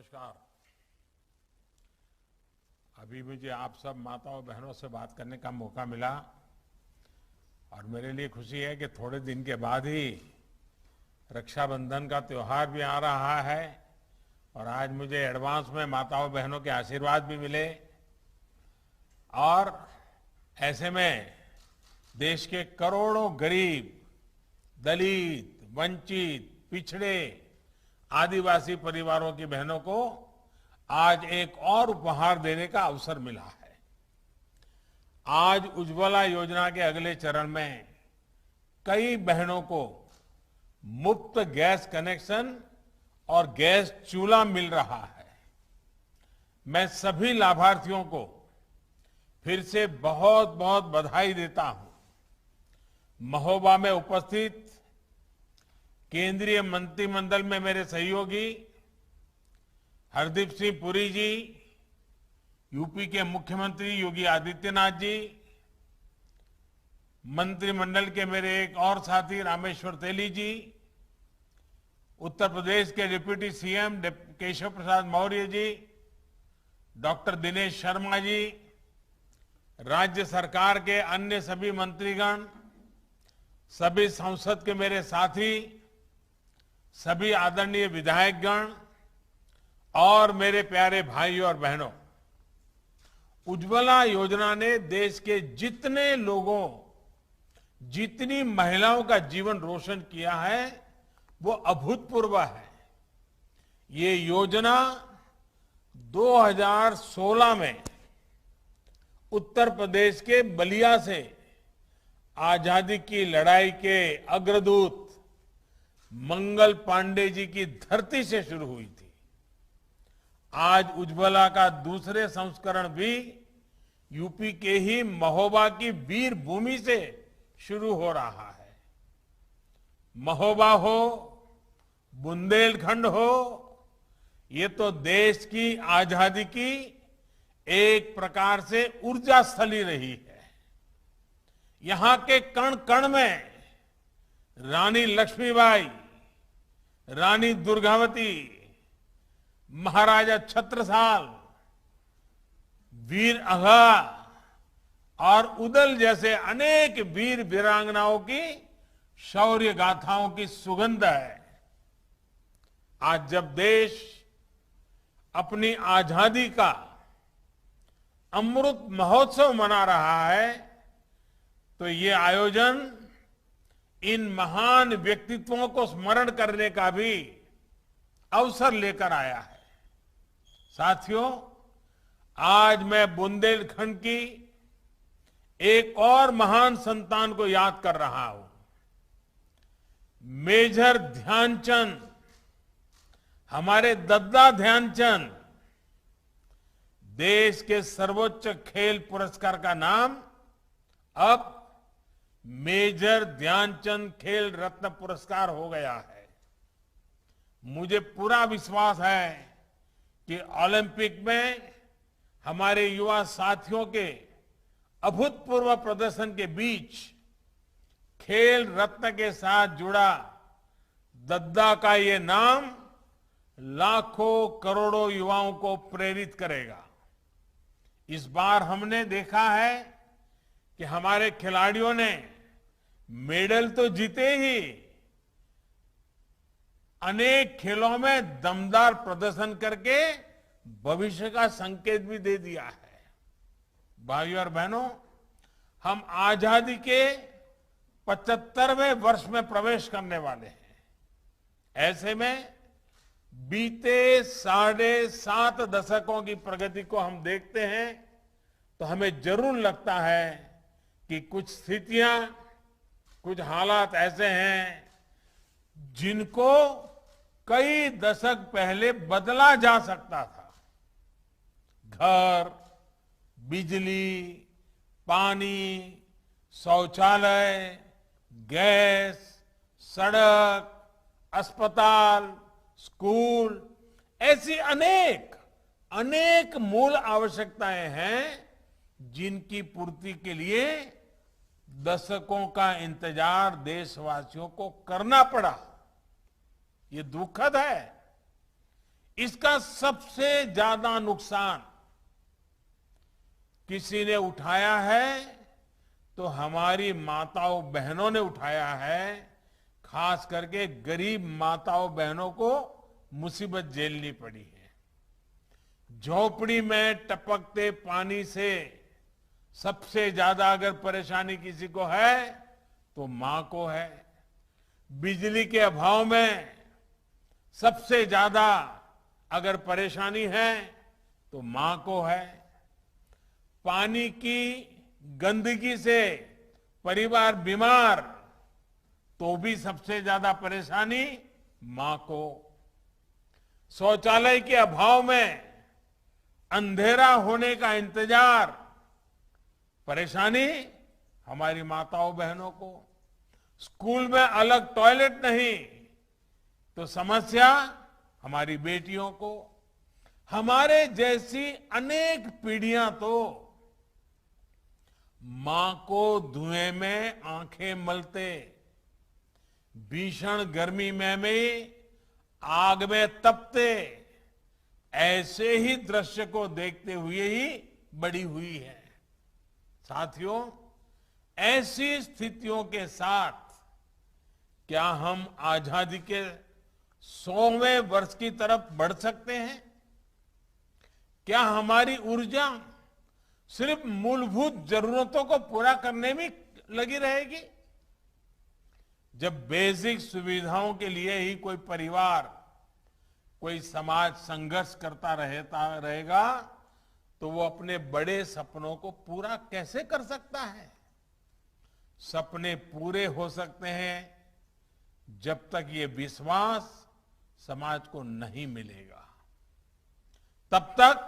नमस्कार। अभी मुझे आप सब माताओं बहनों से बात करने का मौका मिला और मेरे लिए खुशी है कि थोड़े दिन के बाद ही रक्षाबंधन का त्योहार भी आ रहा है और आज मुझे एडवांस में माताओं बहनों के आशीर्वाद भी मिले। और ऐसे में देश के करोड़ों गरीब, दलित, वंचित, पिछड़े, आदिवासी परिवारों की बहनों को आज एक और उपहार देने का अवसर मिला है। आज उज्ज्वला योजना के अगले चरण में कई बहनों को मुफ्त गैस कनेक्शन और गैस चूल्हा मिल रहा है। मैं सभी लाभार्थियों को फिर से बहुत बहुत बधाई देता हूं। महोबा में उपस्थित केंद्रीय मंत्रिमंडल में मेरे सहयोगी हरदीप सिंह पुरी जी, यूपी के मुख्यमंत्री योगी आदित्यनाथ जी, मंत्रिमंडल के मेरे एक और साथी रामेश्वर तेली जी, उत्तर प्रदेश के deputy CM Keshav Prasad Maurya ji, doctor Dinesh Sharma ji, राज्य सरकार के अन्य सभी मंत्रीगण, सभी संसद के मेरे साथी, सभी आदरणीय विधायकगण और मेरे प्यारे भाइयों और बहनों, उज्ज्वला योजना ने देश के जितने लोगों, जितनी महिलाओं का जीवन रोशन किया है वो अभूतपूर्व है। ये योजना 2016 में उत्तर प्रदेश के बलिया से आजादी की लड़ाई के अग्रदूत मंगल पांडे जी की धरती से शुरू हुई थी। आज उज्ज्वला का दूसरे संस्करण भी यूपी के ही महोबा की वीर भूमि से शुरू हो रहा है। महोबा हो, बुंदेलखंड हो, ये तो देश की आजादी की एक प्रकार से ऊर्जा स्थली रही है। यहां के कण कण में रानी लक्ष्मीबाई, रानी दुर्गावती, महाराजा छत्रसाल, वीर अघा और उदल जैसे अनेक वीर वीरांगनाओं की शौर्य गाथाओं की सुगंध है। आज जब देश अपनी आजादी का अमृत महोत्सव मना रहा है तो ये आयोजन इन महान व्यक्तित्वों को स्मरण करने का भी अवसर लेकर आया है। साथियों, आज मैं बुंदेलखंड की एक और महान संतान को याद कर रहा हूं। मेजर ध्यानचंद, हमारे दद्दा ध्यानचंद। देश के सर्वोच्च खेल पुरस्कार का नाम अब मेजर ध्यानचंद खेल रत्न पुरस्कार हो गया है। मुझे पूरा विश्वास है कि ओलंपिक में हमारे युवा साथियों के अभूतपूर्व प्रदर्शन के बीच खेल रत्न के साथ जुड़ा दद्दा का ये नाम लाखों करोड़ों युवाओं को प्रेरित करेगा। इस बार हमने देखा है कि हमारे खिलाड़ियों ने मेडल तो जीते ही, अनेक खेलों में दमदार प्रदर्शन करके भविष्य का संकेत भी दे दिया है। भाइयों और बहनों, हम आजादी के 75वें वर्ष में प्रवेश करने वाले हैं। ऐसे में बीते 7.5 दशकों की प्रगति को हम देखते हैं तो हमें जरूर लगता है कि कुछ स्थितियां, कुछ हालात ऐसे हैं जिनको कई दशक पहले बदला जा सकता था। घर, बिजली, पानी, शौचालय, गैस, सड़क, अस्पताल, स्कूल, ऐसी अनेक अनेक मूल आवश्यकताएं हैं जिनकी पूर्ति के लिए दशकों का इंतजार देशवासियों को करना पड़ा। ये दुखद है। इसका सबसे ज्यादा नुकसान किसी ने उठाया है तो हमारी माताओं बहनों ने उठाया है। खास करके गरीब माताओं बहनों को मुसीबत झेलनी पड़ी है। झोपड़ी में टपकते पानी से सबसे ज्यादा अगर परेशानी किसी को है तो मां को है। बिजली के अभाव में सबसे ज्यादा अगर परेशानी है तो मां को है। पानी की गंदगी से परिवार बीमार तो भी सबसे ज्यादा परेशानी मां को। शौचालय के अभाव में अंधेरा होने का इंतजार, परेशानी हमारी माताओं बहनों को। स्कूल में अलग टॉयलेट नहीं तो समस्या हमारी बेटियों को। हमारे जैसी अनेक पीढ़ियां तो मां को धुएं में आंखें मलते, भीषण गर्मी में भी आग में तपते, ऐसे ही दृश्य को देखते हुए ही बड़ी हुई है। साथियों, ऐसी स्थितियों के साथ क्या हम आजादी के 100वें वर्ष की तरफ बढ़ सकते हैं? क्या हमारी ऊर्जा सिर्फ मूलभूत जरूरतों को पूरा करने में लगी रहेगी? जब बेसिक सुविधाओं के लिए ही कोई परिवार, कोई समाज संघर्ष करता रहेगा तो वो अपने बड़े सपनों को पूरा कैसे कर सकता है? सपने पूरे हो सकते हैं जब तक ये विश्वास समाज को नहीं मिलेगा। तब तक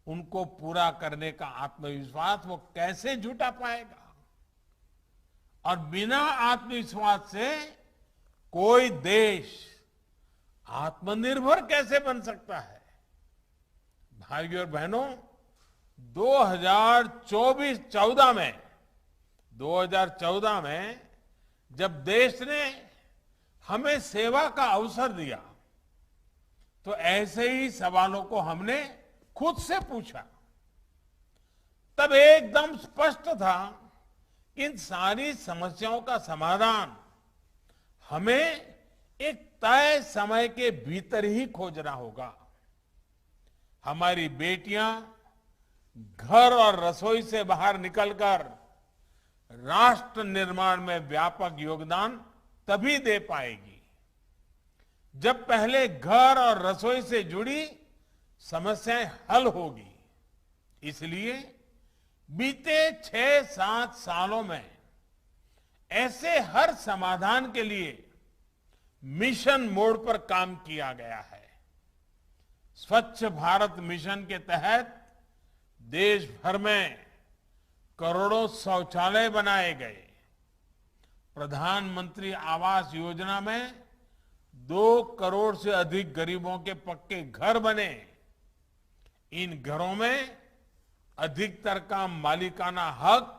उनको पूरा करने का आत्मविश्वास वो कैसे जुटा पाएगा? और बिना आत्मविश्वास से कोई देश आत्मनिर्भर कैसे बन सकता है? भाइयों और बहनों, 2014 में जब देश ने हमें सेवा का अवसर दिया तो ऐसे ही सवालों को हमने खुद से पूछा। तब एकदम स्पष्ट था कि इन सारी समस्याओं का समाधान हमें एक तय समय के भीतर ही खोजना होगा। हमारी बेटियां घर और रसोई से बाहर निकलकर राष्ट्र निर्माण में व्यापक योगदान तभी दे पाएगी जब पहले घर और रसोई से जुड़ी समस्याएं हल होगी। इसलिए बीते 6-7 सालों में ऐसे हर समाधान के लिए मिशन मोड पर काम किया गया है। स्वच्छ भारत मिशन के तहत देश भर में करोड़ों शौचालय बनाए गए। प्रधानमंत्री आवास योजना में 2 करोड़ से अधिक गरीबों के पक्के घर बने। इन घरों में अधिकतर का मालिकाना हक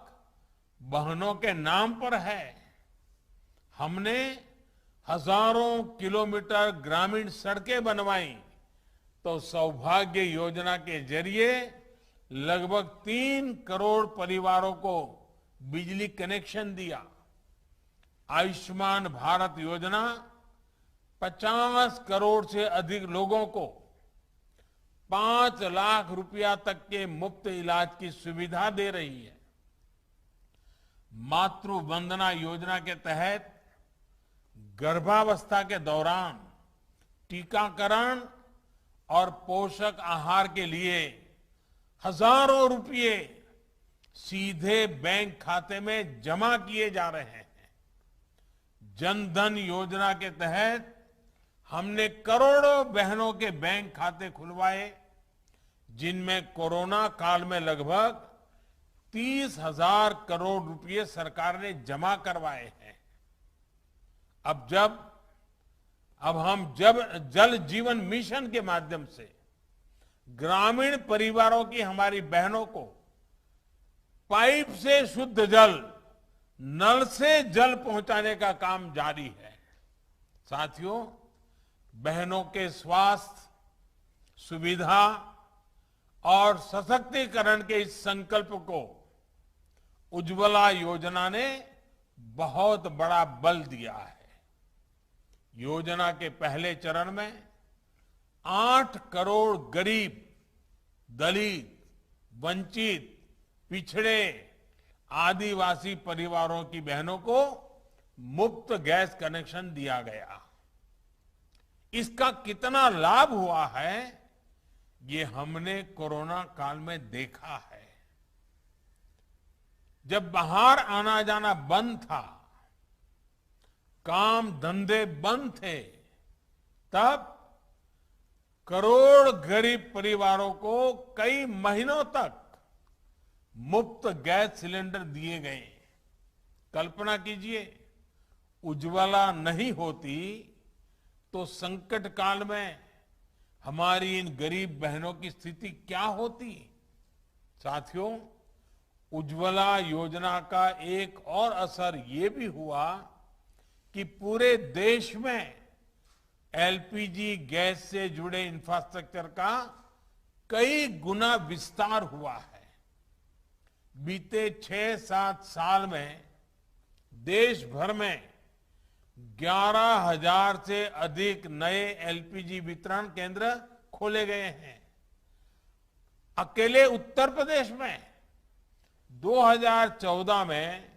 बहनों के नाम पर है। हमने हजारों किलोमीटर ग्रामीण सड़कें बनवाई तो सौभाग्य योजना के जरिए लगभग 3 करोड़ परिवारों को बिजली कनेक्शन दिया। आयुष्मान भारत योजना 50 करोड़ से अधिक लोगों को 5 लाख रुपया तक के मुफ्त इलाज की सुविधा दे रही है। मातृ वंदना योजना के तहत गर्भावस्था के दौरान टीकाकरण और पोषक आहार के लिए हजारों रुपये सीधे बैंक खाते में जमा किए जा रहे हैं। जनधन योजना के तहत हमने करोड़ों बहनों के बैंक खाते खुलवाए, जिनमें कोरोना काल में लगभग 30,000 करोड़ रुपए सरकार ने जमा करवाए हैं। अब हम जल जीवन मिशन के माध्यम से ग्रामीण परिवारों की हमारी बहनों को पाइप से शुद्ध जल, नल से जल पहुंचाने का काम जारी है। साथियों, बहनों के स्वास्थ्य सुविधा और सशक्तिकरण के इस संकल्प को उज्ज्वला योजना ने बहुत बड़ा बल दिया है। योजना के पहले चरण में 8 करोड़ गरीब, दलित, वंचित, पिछड़े, आदिवासी परिवारों की बहनों को मुफ्त गैस कनेक्शन दिया गया। इसका कितना लाभ हुआ है, ये हमने कोरोना काल में देखा है। जब बाहर आना जाना बंद था, काम धंधे बंद थे, तब करोड़ गरीब परिवारों को कई महीनों तक मुफ्त गैस सिलेंडर दिए गए। कल्पना कीजिए, उज्ज्वला नहीं होती तो संकट काल में हमारी इन गरीब बहनों की स्थिति क्या होती। साथियों, उज्ज्वला योजना का एक और असर ये भी हुआ कि पूरे देश में एलपीजी गैस से जुड़े इंफ्रास्ट्रक्चर का कई गुना विस्तार हुआ है। बीते 6-7 साल में देश भर में 11,000 से अधिक नए एलपीजी वितरण केंद्र खोले गए हैं। अकेले उत्तर प्रदेश में 2014 में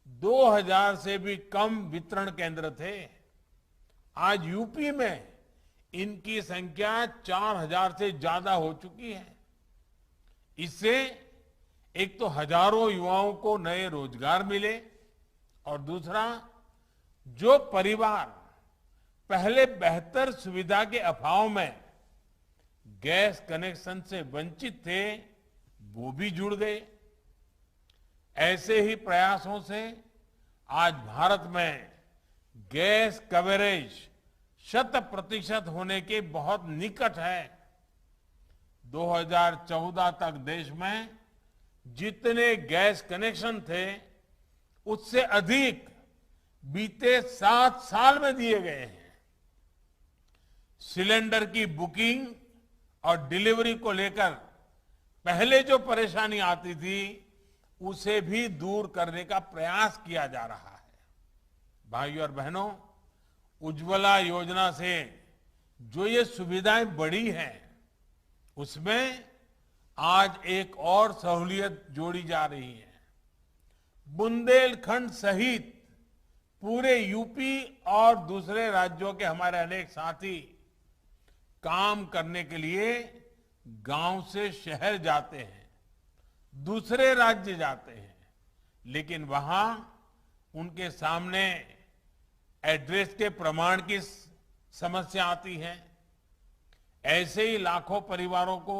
2,000 से भी कम वितरण केंद्र थे। आज यूपी में इनकी संख्या 4,000 से ज्यादा हो चुकी है। इससे एक तो हजारों युवाओं को नए रोजगार मिले और दूसरा, जो परिवार पहले बेहतर सुविधा के अभाव में गैस कनेक्शन से वंचित थे, वो भी जुड़ गए। ऐसे ही प्रयासों से आज भारत में गैस कवरेज 100% होने के बहुत निकट है। 2014 तक देश में जितने गैस कनेक्शन थे, उससे अधिक बीते 7 साल में दिए गए हैं। सिलेंडर की बुकिंग और डिलीवरी को लेकर पहले जो परेशानी आती थी, उसे भी दूर करने का प्रयास किया जा रहा है। भाइयों और बहनों, उज्ज्वला योजना से जो ये सुविधाएं बढ़ी हैं, उसमें आज एक और सहूलियत जोड़ी जा रही है। बुंदेलखंड सहित पूरे यूपी और दूसरे राज्यों के हमारे अनेक साथी काम करने के लिए गांव से शहर जाते हैं, दूसरे राज्य जाते हैं, लेकिन वहां उनके सामने एड्रेस के प्रमाण की समस्या आती है। ऐसे ही लाखों परिवारों को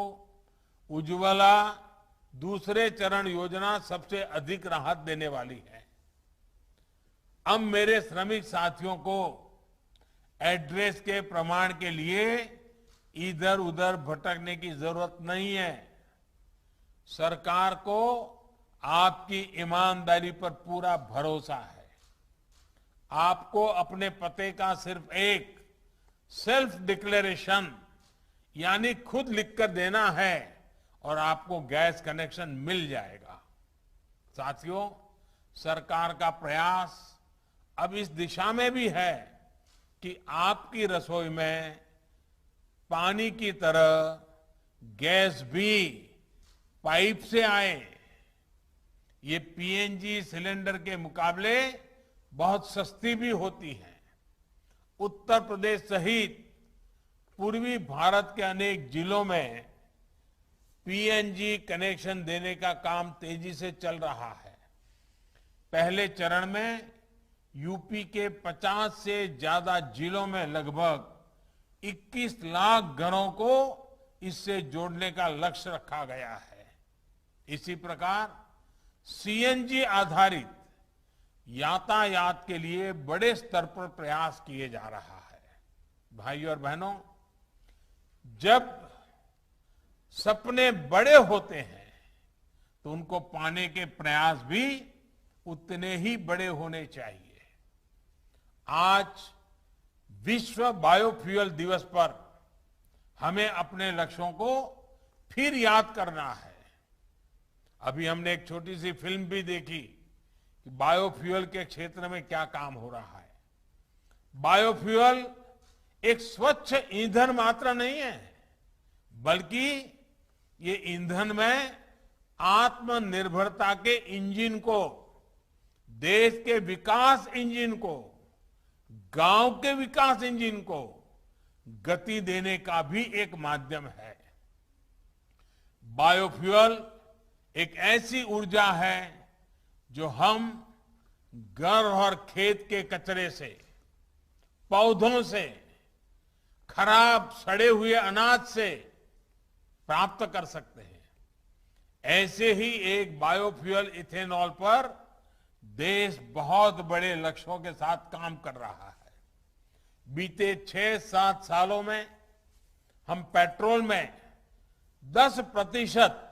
उज्ज्वला दूसरे चरण योजना सबसे अधिक राहत देने वाली है। अब मेरे श्रमिक साथियों को एड्रेस के प्रमाण के लिए इधर उधर भटकने की जरूरत नहीं है। सरकार को आपकी ईमानदारी पर पूरा भरोसा है। आपको अपने पते का सिर्फ एक सेल्फ डिक्लेरेशन यानी खुद लिखकर देना है और आपको गैस कनेक्शन मिल जाएगा। साथियों, सरकार का प्रयास अब इस दिशा में भी है कि आपकी रसोई में पानी की तरह गैस भी पाइप से आए। ये पीएनजी सिलेंडर के मुकाबले बहुत सस्ती भी होती है। उत्तर प्रदेश सहित पूर्वी भारत के अनेक जिलों में पीएनजी कनेक्शन देने का काम तेजी से चल रहा है। पहले चरण में यूपी के 50 से ज्यादा जिलों में लगभग 21 लाख घरों को इससे जोड़ने का लक्ष्य रखा गया है। इसी प्रकार सीएनजी आधारित यातायात के लिए बड़े स्तर पर प्रयास किए जा रहा है। भाइयों और बहनों, जब सपने बड़े होते हैं तो उनको पाने के प्रयास भी उतने ही बड़े होने चाहिए। आज विश्व बायोफ्यूल दिवस पर हमें अपने लक्ष्यों को फिर याद करना है। अभी हमने एक छोटी सी फिल्म भी देखी कि बायोफ्यूल के क्षेत्र में क्या काम हो रहा है। बायोफ्यूल एक स्वच्छ ईंधन मात्र नहीं है, बल्कि ये ईंधन में आत्मनिर्भरता के इंजन को, देश के विकास इंजन को, गांव के विकास इंजन को गति देने का भी एक माध्यम है। बायोफ्यूल एक ऐसी ऊर्जा है जो हम घर और खेत के कचरे से, पौधों से, खराब सड़े हुए अनाज से प्राप्त कर सकते हैं। ऐसे ही एक बायोफ्यूल इथेनॉल पर देश बहुत बड़े लक्ष्यों के साथ काम कर रहा है। बीते 6-7 सालों में हम पेट्रोल में 10%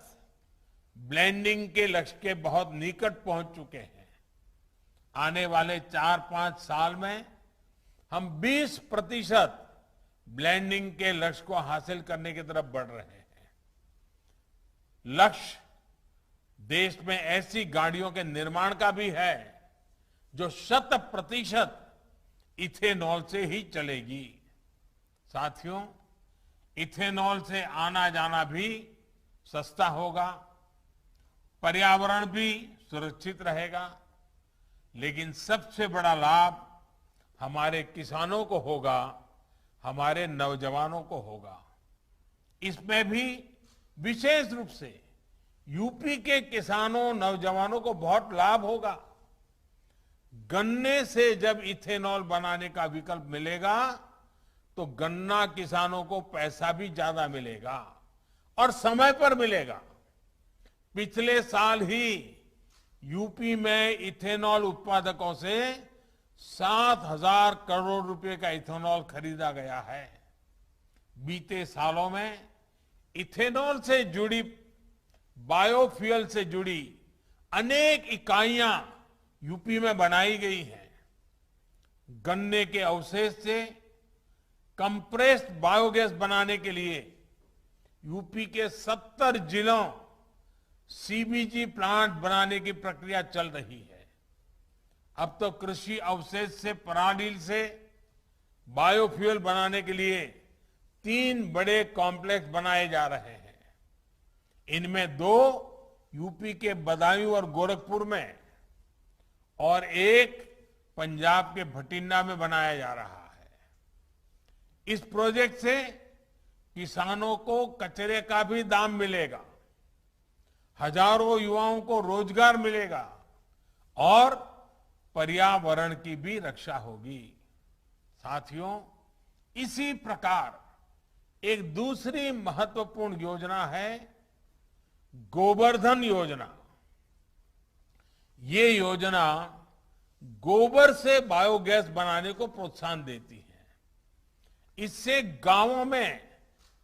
ब्लेंडिंग के लक्ष्य के बहुत निकट पहुंच चुके हैं। आने वाले 4-5 साल में हम 20% ब्लेंडिंग के लक्ष्य को हासिल करने की तरफ बढ़ रहे हैं। लक्ष्य देश में ऐसी गाड़ियों के निर्माण का भी है जो 100% इथेनॉल से ही चलेगी। साथियों, इथेनॉल से आना जाना भी सस्ता होगा, पर्यावरण भी सुरक्षित रहेगा, लेकिन सबसे बड़ा लाभ हमारे किसानों को होगा, हमारे नौजवानों को होगा। इसमें भी विशेष रूप से यूपी के किसानों, नौजवानों को बहुत लाभ होगा। गन्ने से जब इथेनॉल बनाने का विकल्प मिलेगा तो गन्ना किसानों को पैसा भी ज्यादा मिलेगा और समय पर मिलेगा। पिछले साल ही यूपी में इथेनॉल उत्पादकों से 7,000 करोड़ रुपए का इथेनॉल खरीदा गया है। बीते सालों में इथेनॉल से जुड़ी, बायोफ्यूल से जुड़ी अनेक इकाइयां यूपी में बनाई गई हैं। गन्ने के अवशेष से कंप्रेस्ड बायोगैस बनाने के लिए यूपी के 70 जिलों सीबीजी प्लांट बनाने की प्रक्रिया चल रही है। अब तो कृषि अवशेष से, पराली से बायोफ्यूल बनाने के लिए 3 बड़े कॉम्प्लेक्स बनाए जा रहे हैं। इनमें 2 यूपी के बदायूं और गोरखपुर में और एक पंजाब के भटिंडा में बनाया जा रहा है। इस प्रोजेक्ट से किसानों को कचरे का भी दाम मिलेगा, हजारों युवाओं को रोजगार मिलेगा और पर्यावरण की भी रक्षा होगी। साथियों, इसी प्रकार एक दूसरी महत्वपूर्ण योजना है गोबर्धन योजना। ये योजना गोबर से बायोगैस बनाने को प्रोत्साहन देती है। इससे गांवों में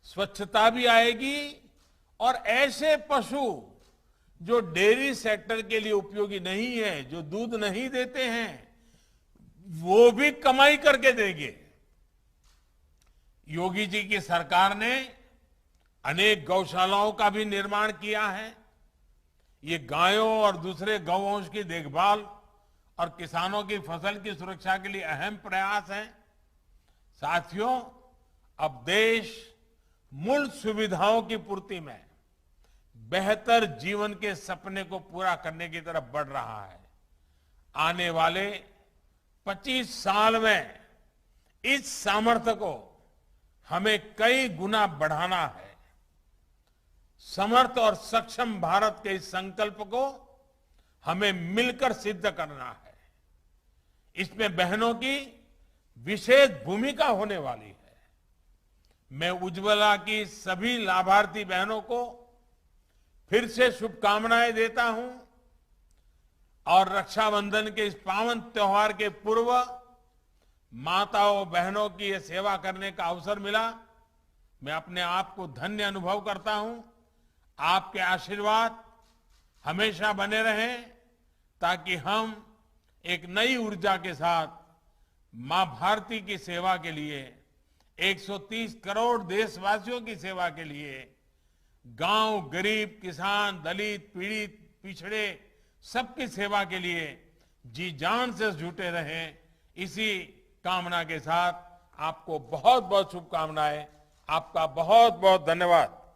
स्वच्छता भी आएगी और ऐसे पशु जो डेयरी सेक्टर के लिए उपयोगी नहीं है, जो दूध नहीं देते हैं, वो भी कमाई करके देंगे। योगी जी की सरकार ने अनेक गौशालाओं का भी निर्माण किया है। ये गायों और दूसरे गौवंश की देखभाल और किसानों की फसल की सुरक्षा के लिए अहम प्रयास है। साथियों, अब देश मूल सुविधाओं की पूर्ति में बेहतर जीवन के सपने को पूरा करने की तरफ बढ़ रहा है। आने वाले 25 साल में इस सामर्थ्य को हमें कई गुना बढ़ाना है। समर्थ और सक्षम भारत के इस संकल्प को हमें मिलकर सिद्ध करना है। इसमें बहनों की विशेष भूमिका होने वाली है। मैं उज्ज्वला की सभी लाभार्थी बहनों को फिर से शुभकामनाएं देता हूं और रक्षाबंधन के इस पावन त्योहार के पूर्व माताओं बहनों की ये सेवा करने का अवसर मिला। मैं अपने आप को धन्य अनुभव करता हूं। आपके आशीर्वाद हमेशा बने रहें ताकि हम एक नई ऊर्जा के साथ मां भारती की सेवा के लिए 130 करोड़ देशवासियों की सेवा के लिए गांव, गरीब, किसान, दलित, पीड़ित, पिछड़े सबकी सेवा के लिए जी जान से जुटे रहें, इसी कामना के साथ आपको बहुत बहुत शुभकामनाएं। आपका बहुत बहुत धन्यवाद।